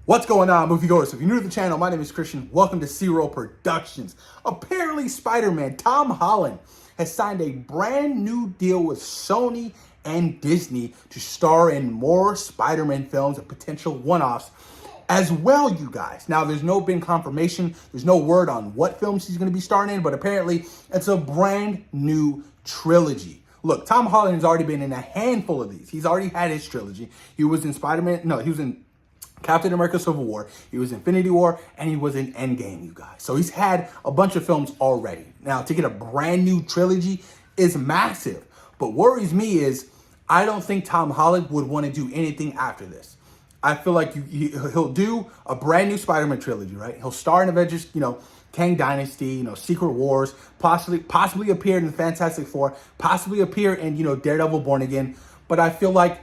What's going on, moviegoers? If you're new to the channel, my name is Christian. Welcome to Zero Productions. Apparently, Spider-Man Tom Holland has signed a brand new deal with Sony and Disney to star in more Spider-Man films and potential one-offs as well, you guys. Now, there's no been confirmation. There's no word on what films he's going to be starring in, but apparently it's a brand new trilogy. Look, Tom Holland has already been in a handful of these. He's already had his trilogy. He was in he was in Captain America Civil War, he was in Infinity War, and he was in Endgame, you guys. So he's had a bunch of films already. Now, to get a brand new trilogy is massive. But worries me is, I don't think Tom Holland would want to do anything after this. I feel like he'll do a brand new Spider-Man trilogy, right? He'll star in Avengers, Kang Dynasty, Secret Wars, possibly appear in the Fantastic Four, possibly appear in, Daredevil Born Again. But I feel like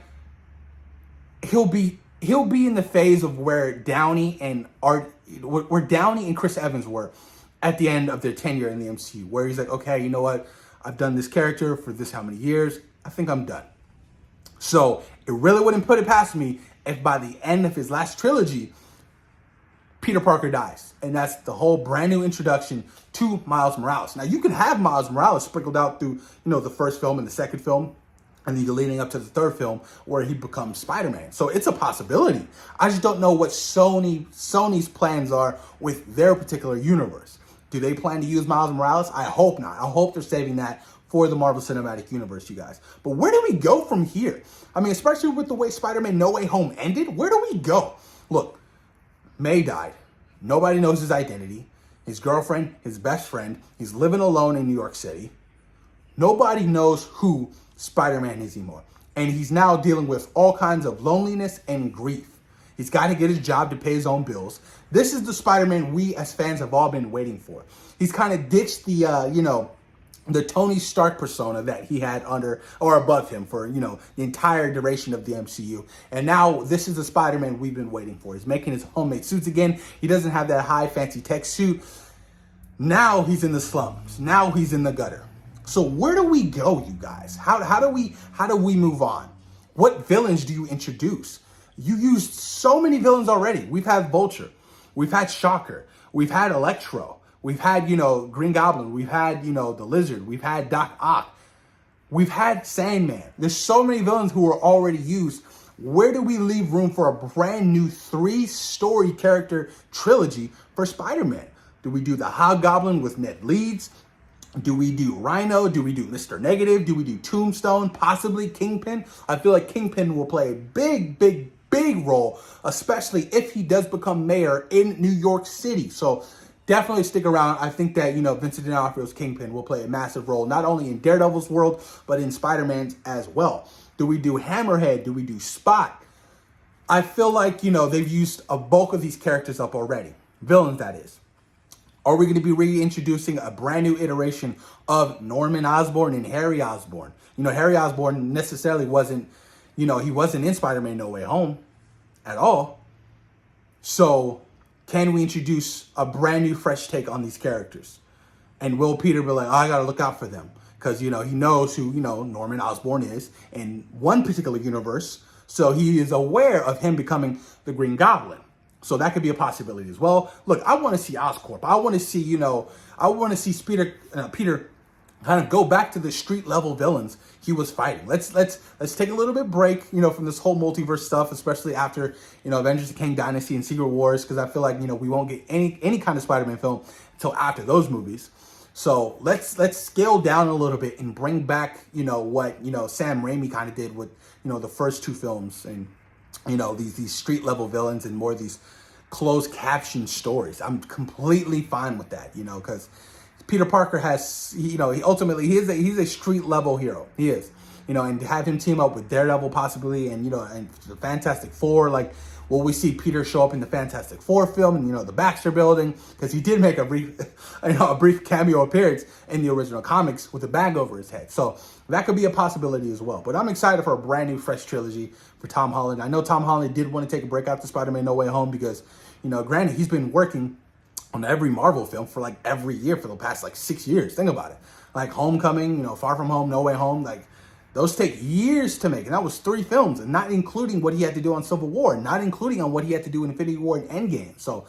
he'll be in the phase of where Downey and Chris Evans were at the end of their tenure in the MCU, where he's like, okay, you know what? I've done this character for this how many years. I think I'm done. So it really wouldn't put it past me if by the end of his last trilogy, Peter Parker dies. And that's the whole brand new introduction to Miles Morales. Now, you can have Miles Morales sprinkled out through, the first film and the second film, and then you're leading up to the third film where he becomes Spider-Man. So it's a possibility. I just don't know what Sony's plans are with their particular universe. Do they plan to use Miles Morales? I hope not. I hope they're saving that for the Marvel Cinematic Universe, you guys. But where do we go from here? I mean, especially with the way Spider-Man No Way Home ended, where do we go? Look, May died. Nobody knows his identity. His girlfriend, his best friend, he's living alone in New York City. Nobody knows who Spider-Man is anymore. And he's now dealing with all kinds of loneliness and grief. He's got to get his job to pay his own bills. This is the Spider-Man we as fans have all been waiting for. He's kind of ditched the Tony Stark persona that he had under or above him for, the entire duration of the MCU. And now this is the Spider-Man we've been waiting for. He's making his homemade suits again. He doesn't have that high fancy tech suit. Now he's in the slums. Now he's in the gutter. So where do we go, you guys? How do we move on? What villains do you introduce? You used so many villains already. We've had Vulture. We've had Shocker. We've had Electro. We've had, Green Goblin. We've had, the Lizard. We've had Doc Ock. We've had Sandman. There's so many villains who are already used. Where do we leave room for a brand new 3-story character trilogy for Spider-Man? Do we do the Hobgoblin with Ned Leeds? Do we do Rhino? Do we do Mr. Negative? Do we do Tombstone? Possibly Kingpin? I feel like Kingpin will play a big role, especially if he does become mayor in New York City. So definitely stick around. I think that, Vincent D'Onofrio's Kingpin will play a massive role, not only in Daredevil's world, but in Spider-Man's as well. Do we do Hammerhead? Do we do Spot? I feel like, they've used a bulk of these characters up already. Villains, that is. Are we going to be reintroducing a brand new iteration of Norman Osborn and Harry Osborn? Harry Osborn necessarily wasn't, he wasn't in Spider-Man No Way Home at all. So can we introduce a brand new fresh take on these characters? And will Peter be like, oh, I got to look out for them? Because, he knows who, Norman Osborn is in one particular universe. So he is aware of him becoming the Green Goblin. So that could be a possibility as well. Look, I want to see Oscorp. I want to see, Peter kind of go back to the street level villains he was fighting. Let's take a little bit break, from this whole multiverse stuff, especially after, Avengers: The Kang Dynasty and Secret Wars, because I feel like, we won't get any kind of Spider-Man film until after those movies. So let's scale down a little bit and bring back, what, Sam Raimi kind of did with, the first 2 films and, these street level villains and more of these closed caption stories. I'm completely fine with that, because Peter Parker has, he's a street level hero. He is, and to have him team up with Daredevil possibly and, and the Fantastic Four, like, will we see Peter show up in the Fantastic Four film and, the Baxter Building? Because he did make a brief cameo appearance in the original comics with a bag over his head. So that could be a possibility as well. But I'm excited for a brand new fresh trilogy for Tom Holland. I know Tom Holland did want to take a break after Spider-Man No Way Home because, granted, he's been working on every Marvel film for like every year for the past like 6 years. Think about it. Like Homecoming, Far From Home, No Way Home, like Those take years to make, and that was 3 films, and not including what he had to do on Civil War, not including on what he had to do in Infinity War and Endgame. So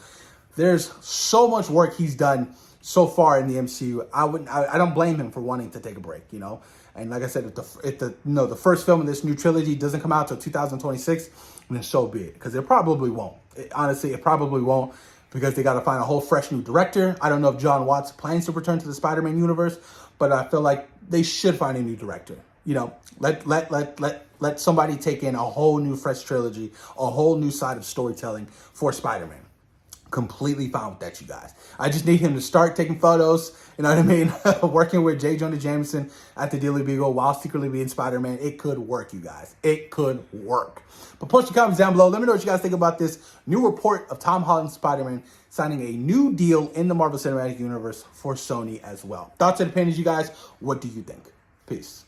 there's so much work he's done so far in the MCU. I don't blame him for wanting to take a break, you know. And like I said, if the first film of this new trilogy doesn't come out till 2026, then so be it, because it probably won't. Honestly, it probably won't, because they got to find a whole fresh new director. I don't know if John Watts plans to return to the Spider-Man universe, but I feel like they should find a new director. You know, let somebody take in a whole new fresh trilogy, a whole new side of storytelling for Spider-Man. Completely fine with that, you guys. I just need him to start taking photos, you know what I mean? Working with J. Jonah Jameson at the Daily Beagle while secretly being Spider-Man. It could work, you guys. It could work. But post your comments down below. Let me know what you guys think about this new report of Tom Holland's Spider-Man signing a new deal in the Marvel Cinematic Universe for Sony as well. Thoughts and opinions, you guys. What do you think? Peace.